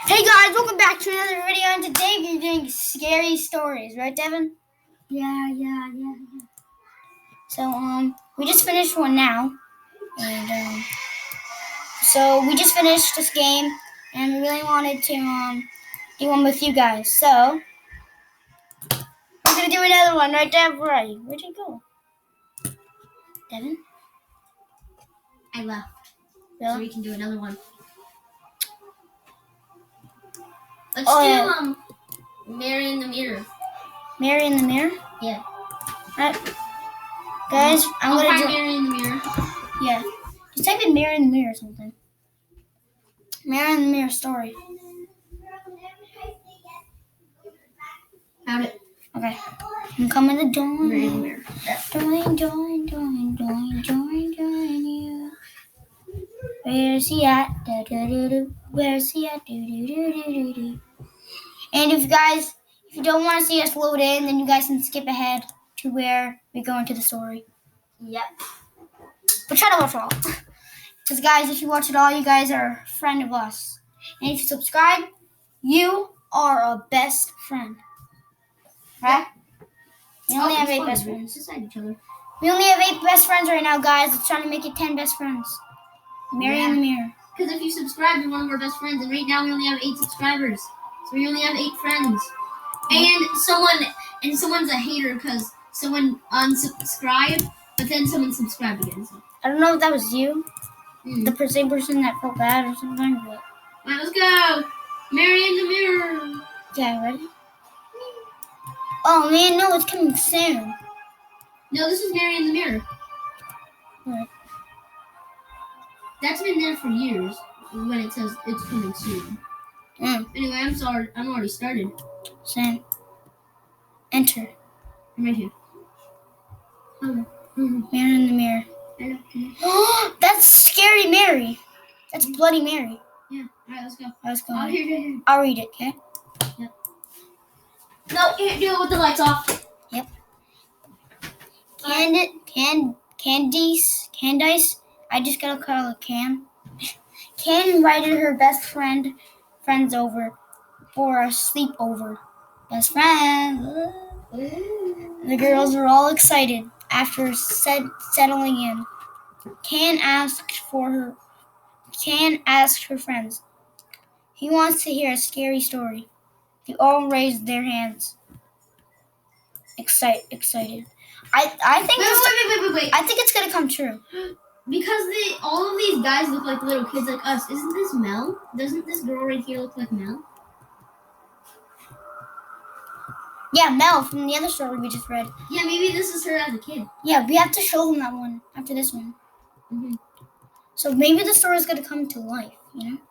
Hey guys, welcome back to another video, and today we're doing scary stories, right, Devin? Yeah. So, we just finished one now, and so we just finished this game, and we really wanted to do one with you guys. So, we're gonna do another one, right, Devin? Right? Where'd you go, Devin? I left. Really? So we can do another one. Let's Oh, do Mary in the Mirror. Mary in the Mirror? Yeah. Alright. Guys, I'm I'll gonna find do. Mary in the Mirror. Yeah. Just type in Mary in the Mirror or something. Mary in the Mirror story. Found it. Okay. I'm coming to join Mary in the you. Mirror. Join you. Where's he at? Da-da-da-da. Where's he at? Do-do-do-do-do-do. And if you don't want to see us load in, then you guys can skip ahead to where we go into the story. Yep. But try to watch all. Because guys, if you watch it all, you guys are a friend of us. And if you subscribe, you are a best friend. Right? We only have 8 best friends. Beside each other. We only have 8 best friends right now, guys. Let's try to make it 10 best friends. Mary in the Mirror. Because if you subscribe, you're one of our best friends. And right now we only have 8 subscribers. So we only have 8 friends. And someone's a hater because someone unsubscribed, but then someone subscribed again. So. I don't know if that was you, the same person that felt bad or something. But... Alright, let's go. Mary in the Mirror. Okay, ready? Oh man, no, it's coming soon. No, this is Mary in the Mirror. Right. That's been there for years when it says it's coming soon. Anyway, I'm sorry. I'm already started. Same. Enter. I'm right here. Mary in the Mirror. Oh, that's Scary Mary. That's Bloody Mary. Yeah. Alright, let's go. Let's go. Here. I'll read it, okay? Yep. No, you can't do it with the lights off. Yep. Candice. I just gotta call it Cam. Can invited her best friends over for a sleepover. Best friend. The girls were all excited after settling in. Can asked her friends. He wants to hear a scary story. They all raised their hands. Excited. I think Wait. I think it's gonna come true. Because all of these guys look like little kids like us. Isn't this Mel? Doesn't this girl right here look like Mel? Yeah, Mel from the other story we just read. Yeah, maybe this is her as a kid. Yeah, we have to show them that one after this one. Mm-hmm. So maybe the story is gonna come to life, you know?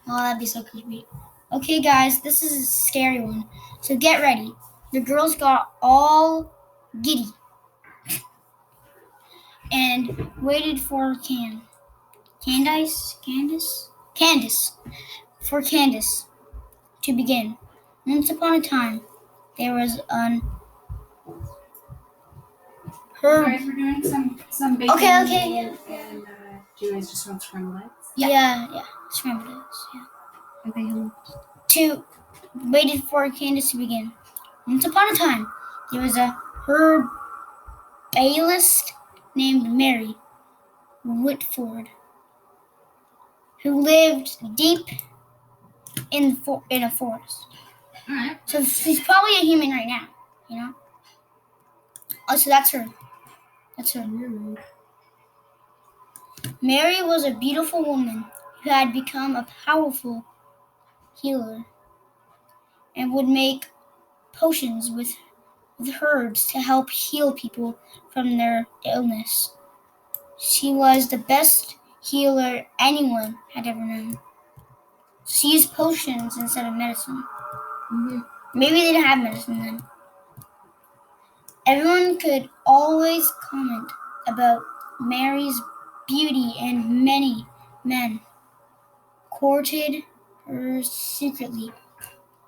Oh, that'd be so creepy. Okay, guys, this is a scary one. So get ready. The girls got all giddy and waited for Candice to begin. Once upon a time, there was her. Guys, we're doing some bacon. Okay. And do you guys just want scrambled eggs? Yeah. Scrambled eggs. Yeah. Okay. Waited for Candice to begin. Once upon a time, there was a herbalist named Mary Whitford who lived deep in a forest. All right. So she's probably a human right now, you know? Oh, so that's her. Mary was a beautiful woman who had become a powerful healer and would make potions with herbs to help heal people from their illness. She was the best healer anyone had ever known. She used potions instead of medicine. Mm-hmm. Maybe they didn't have medicine then. Everyone could always comment about Mary's beauty, and many men courted her secretly.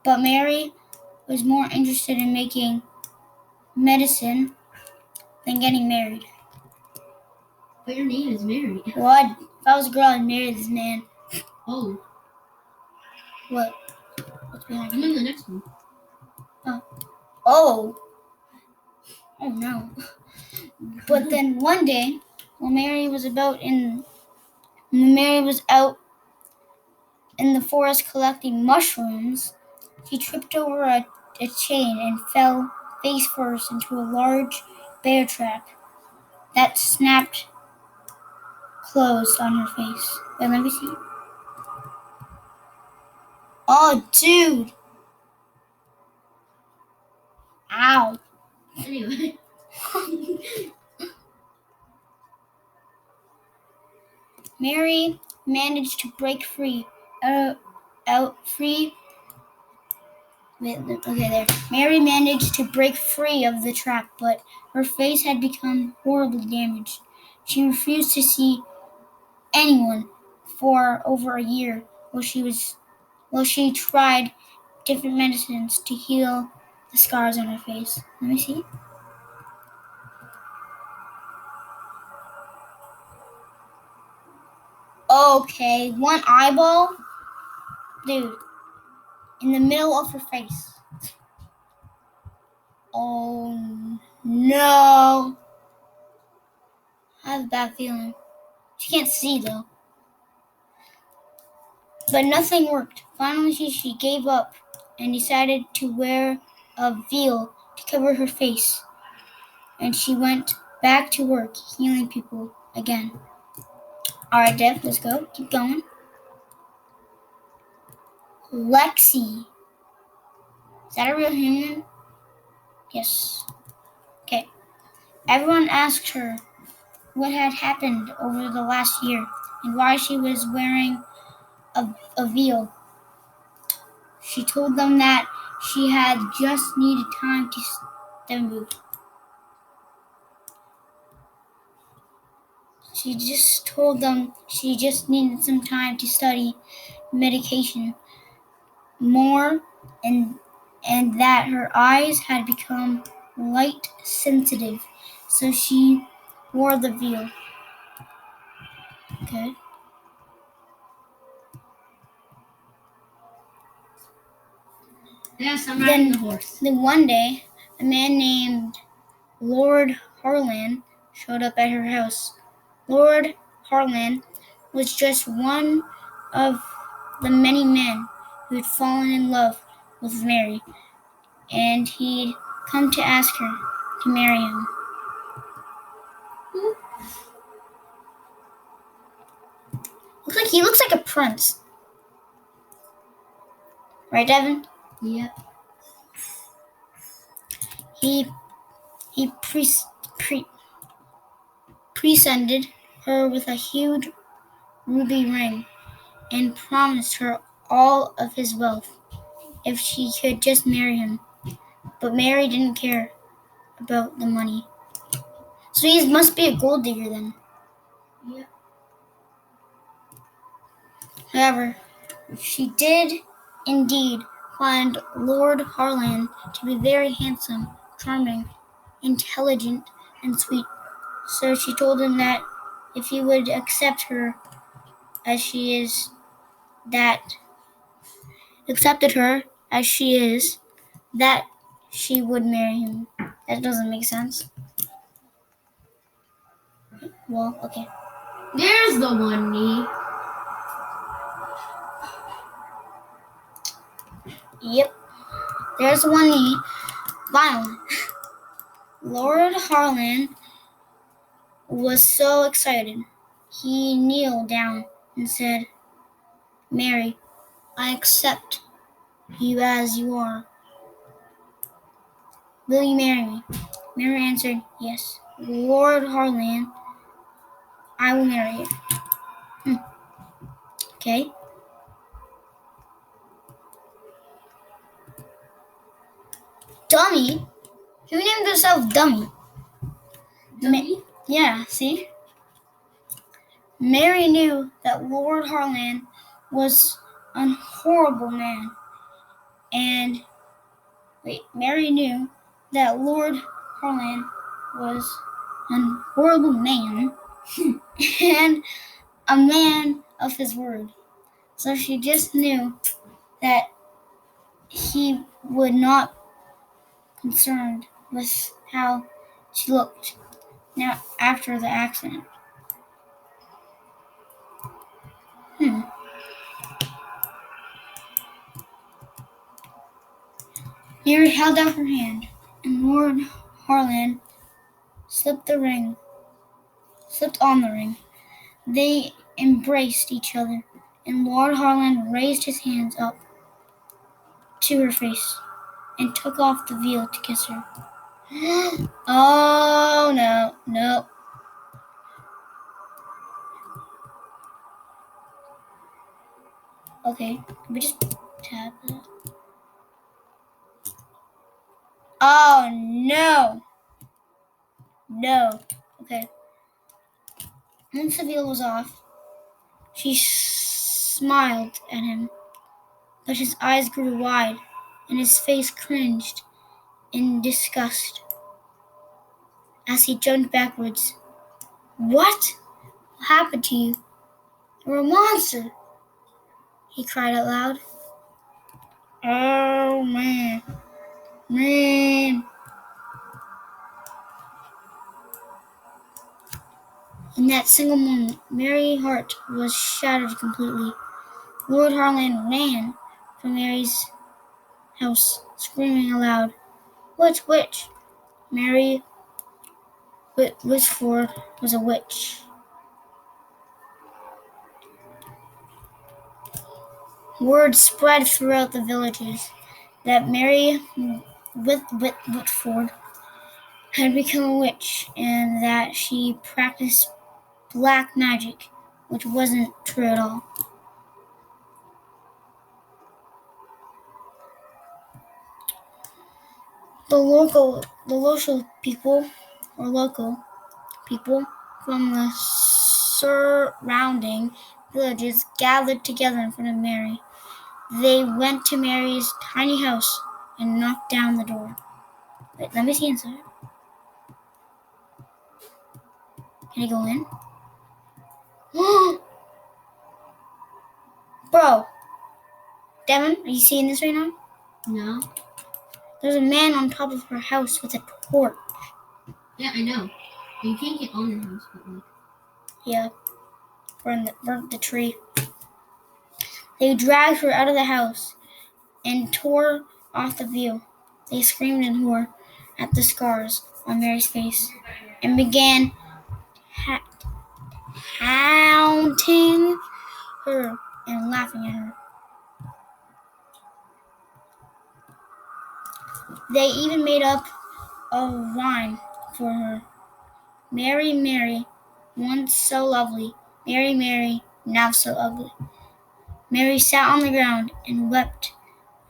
But Mary was more interested in making medicine than getting married. But your name is Mary. What? If I was a girl, I'd marry this man. Oh. What? What's behind I'm you? in the next one. Oh no. But then one day, when Mary was out in the forest collecting mushrooms, she tripped over a chain and fell face first into a large bear trap that snapped closed on her face. Wait, let me see. Oh, dude! Ow! Anyway. Mary managed to break free. Mary managed to break free of the trap, but her face had become horribly damaged. She refused to see anyone for over a year while she tried different medicines to heal the scars on her face. Let me see. Okay, one eyeball, dude, in the middle of her face. Oh no! I have a bad feeling. She can't see though. But nothing worked. Finally, she gave up and decided to wear a veil to cover her face. And she went back to work, healing people again. Alright, Dev, let's go. Keep going. Lexi. Is that a real human? Yes. Okay. Everyone asked her what had happened over the last year and why she was wearing a veil. She told them that she had just needed time to move. She just told them she just needed some time to study medication more and that her eyes had become light sensitive, so she wore the veil. Okay. Yes, I'm riding the horse. Then one day, a man named Lord Harlan showed up at her house. Lord Harlan was just one of the many men who'd fallen in love with Mary, and he'd come to ask her to marry him. He looks like a prince. Right, Devin? Yep. He presented her with a huge ruby ring and promised her all of his wealth if she could just marry him. But Mary didn't care about the money. So he must be a gold digger then. Yep. However, she did indeed find Lord Harlan to be very handsome, charming, intelligent, and sweet. So she told him that if he would accept her as she is, that she would marry him. That doesn't make sense. Well, okay. There's the one knee. Yep. There's one knee. Finally. Lord Harlan was so excited. He kneeled down and said, Mary, I accept you as you are. Will you marry me? Mary answered, yes. Lord Harlan, I will marry you. Okay. Dummy? Who named herself Dummy? Dummy? Yeah, see? Mary knew that Lord Harlan was a horrible man. Mary knew that Lord Harlan was a horrible man and a man of his word. So she just knew that he would not concerned with how she looked now after the accident. Mary held out her hand, and Lord Harlan slipped on the ring. They embraced each other, and Lord Harlan raised his hands up to her face and took off the veil to kiss her. Oh, no. Okay, can we just tap that? Oh, no. No. Okay. Once the veil was off, she smiled at him, but his eyes grew wide and his face cringed in disgust as he jumped backwards. What happened to you? You're a monster, he cried out loud. Oh, man. In that single moment, Mary's heart was shattered completely. Lord Harlan ran from Mary's house, screaming aloud, Witch! Mary Wishford was a witch. Word spread throughout the villages that Mary Whitford had become a witch and that she practiced black magic, which wasn't true at all. The local people from the surrounding villages gathered together in front of Mary. They went to Mary's tiny house and knocked down the door. Wait, let me see inside. Can I go in? Bro, Devin, are you seeing this right now? No. There's a man on top of her house with a torch. Yeah, I know. You can't get on the house, but like. Yeah, burnt the tree. They dragged her out of the house and tore off the veil. They screamed in horror at the scars on Mary's face and began haunting her and laughing at her. They even made up a rhyme for her. Mary, Mary, once so lovely. Mary, Mary, now so ugly. Mary sat on the ground and wept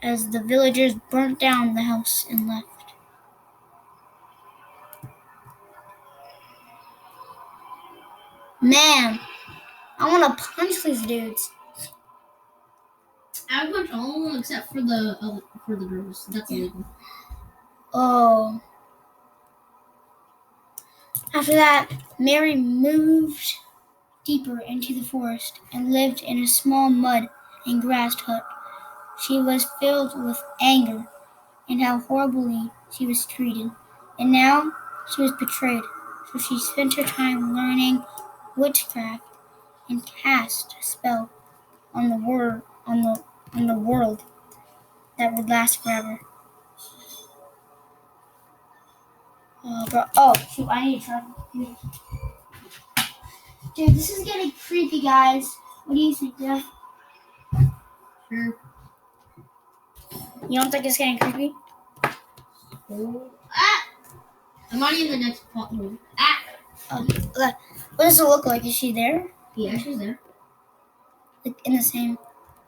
as the villagers burnt down the house and left. Man, I want to punch these dudes. I would punch all of them except for the girls. That's illegal. Oh. After that, Mary moved deeper into the forest and lived in a small mud and grass hut. She was filled with anger and how horribly she was treated, and now she was betrayed. So she spent her time learning witchcraft and cast a spell on the world that would last forever. Oh, shoot, I need to try. Dude, this is getting creepy, guys. What do you think, Jeff? Sure. You don't think it's getting creepy? Oh. Ah! I'm already in the next pothole. Ah! What does it look like? Is she there? Yeah, she's there. Like in the same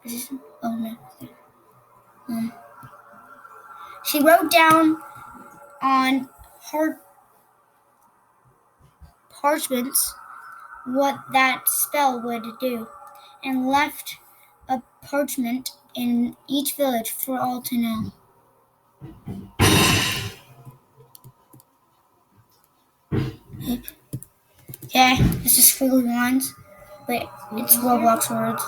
position? Oh, no. Okay. She wrote down on parchments what that spell would do, and left a parchment in each village for all to know. Okay, it's just squiggly lines, but it's Roblox words.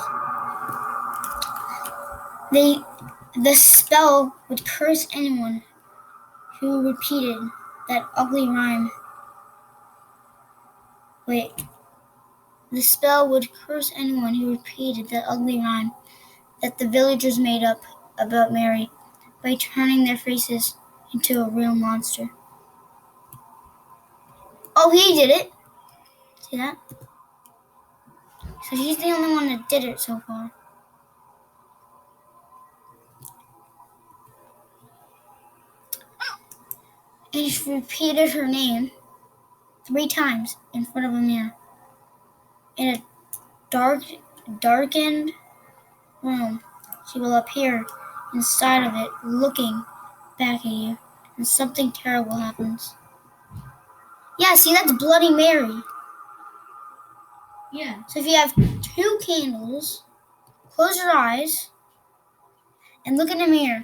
The spell would curse anyone who repeated that ugly rhyme. Wait. The spell would curse anyone who repeated that ugly rhyme that the villagers made up about Mary by turning their faces into a real monster. Oh, he did it. See that? So he's the only one that did it so far. And she repeated her name 3 times in front of a mirror. In a darkened room, she will appear inside of it looking back at you, and something terrible happens. Yeah, see, that's Bloody Mary. Yeah. So if you have 2 candles, close your eyes and look in the mirror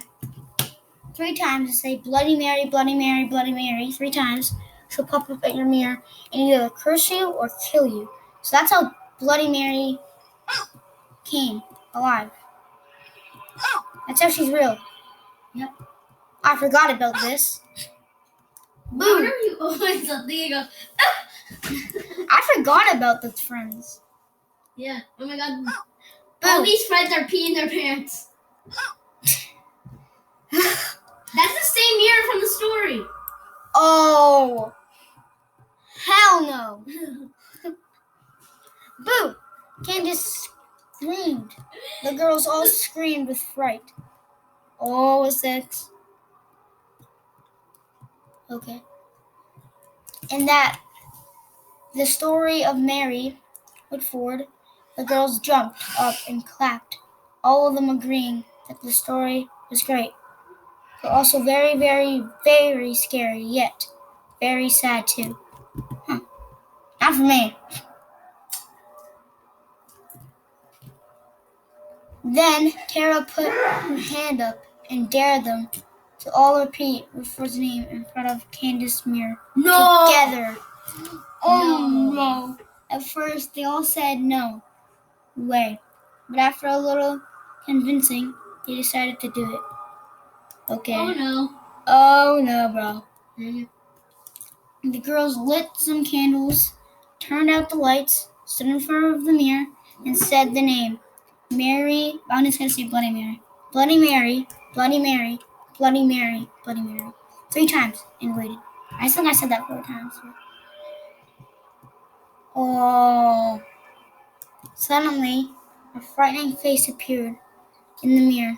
3 times and say Bloody Mary, Bloody Mary, Bloody Mary 3 times. She'll pop up at your mirror and either curse you or kill you. So that's how Bloody Mary came alive. That's how she's real. Yep. I forgot about this. Why Boom. are you always something you go? I forgot about those friends. Yeah. Oh my god. Boom. All these friends are peeing their pants. That's the same mirror from the story. Oh. Hell no. Boo! Candace screamed. The girls all screamed with fright. Oh, 6. Okay. And that, the story of Mary Woodford, the girls jumped up and clapped, all of them agreeing that the story was great, but also very, very, very scary, yet very sad too. Not for me. Then Tara put her hand up and dared them to all repeat Woodford's name in front of Candace's mirror. No. Together. Oh No. no. At first they all said no way. But after a little convincing, they decided to do it. Okay. Oh no. Oh no, bro. The girls lit some candles, turned out the lights, stood in front of the mirror, and said the name. Mary, I'm just going to say Bloody Mary. Bloody Mary, Bloody Mary, Bloody Mary, Bloody Mary. 3 times and waited. I think I said that 4 times. Oh. Suddenly, a frightening face appeared in the mirror.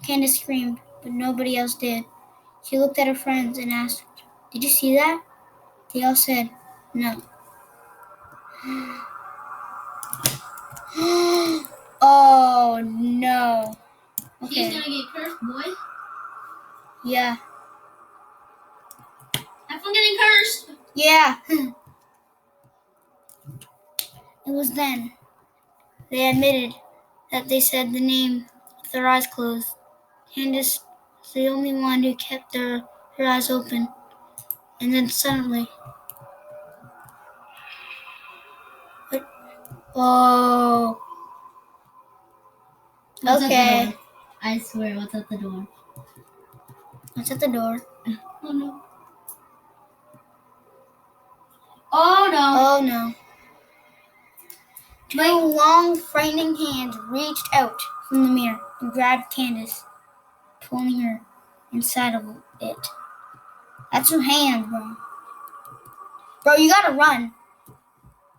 Candace screamed, but nobody else did. She looked at her friends and asked, "Did you see that?" They all said, "No." Oh no. She's Okay. gonna get cursed, boy. Yeah. Have fun getting cursed. Yeah. It was then they admitted that they said the name with their eyes closed. Candace was the only one who kept her eyes open. And then suddenly, oh, What's at the okay. door? I swear, what's at the door? What's at the door? Oh no. Oh no. Oh no. 2 long, frightening hands reached out from the mirror and grabbed Candace, pulling her inside of it. That's her hand, bro. Bro, you gotta run.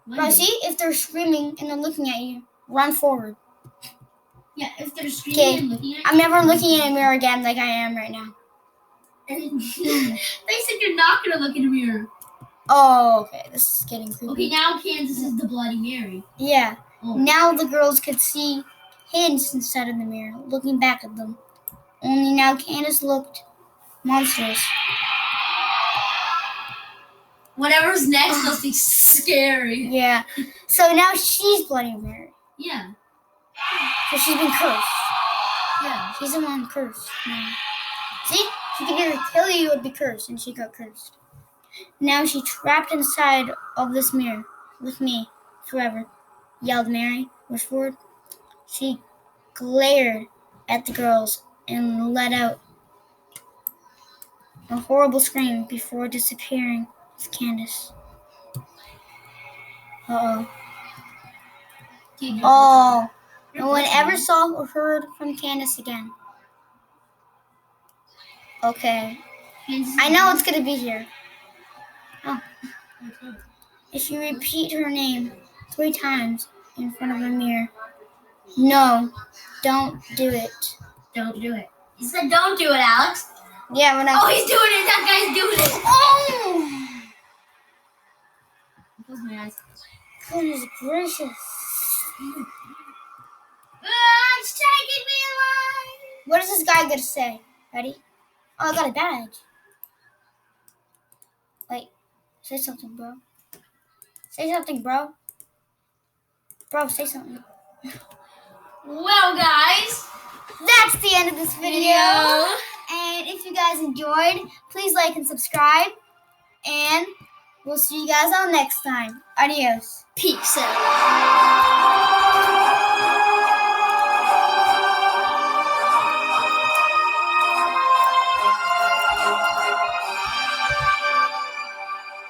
Bro, see? If they're screaming and they're looking at you, run forward. Yeah, if they're screaming and looking at you. I'm never looking in a mirror again like I am right now. They said you're not gonna look in the mirror. Oh, okay. This is getting creepy. Okay, now Kansas is the Bloody Mary. Yeah. Oh. Now the girls could see Candace inside of the mirror, looking back at them. Only now Candace looked monstrous. Whatever's next must be scary. Yeah. So now she's Bloody Mary. Yeah. So she's been cursed. Yeah. She's the one cursed now. See? She could either kill you or be cursed, and she got cursed. Now she's trapped inside of this mirror with me forever, yelled Mary Wishford. She glared at the girls and let out a horrible scream before disappearing with Candace. Uh-oh. Oh, no one ever saw or heard from Candace again. Okay. I know it's gonna be here. Oh. If you repeat her name 3 times in front of a mirror. No, don't do it. Don't do it. You said don't do it, Alex. Yeah, when I. Oh, he's doing it. That guy's doing it. Oh! Close my eyes. Goodness gracious. It's taking me alive. What is this guy gonna say? Ready? Oh, I got a badge. Wait, say something, bro. Say something, bro. Bro, say something. Well, guys, That's the end of this video. And if you guys enjoyed, please like and subscribe. And we'll see you guys all next time. Adios. Peace out.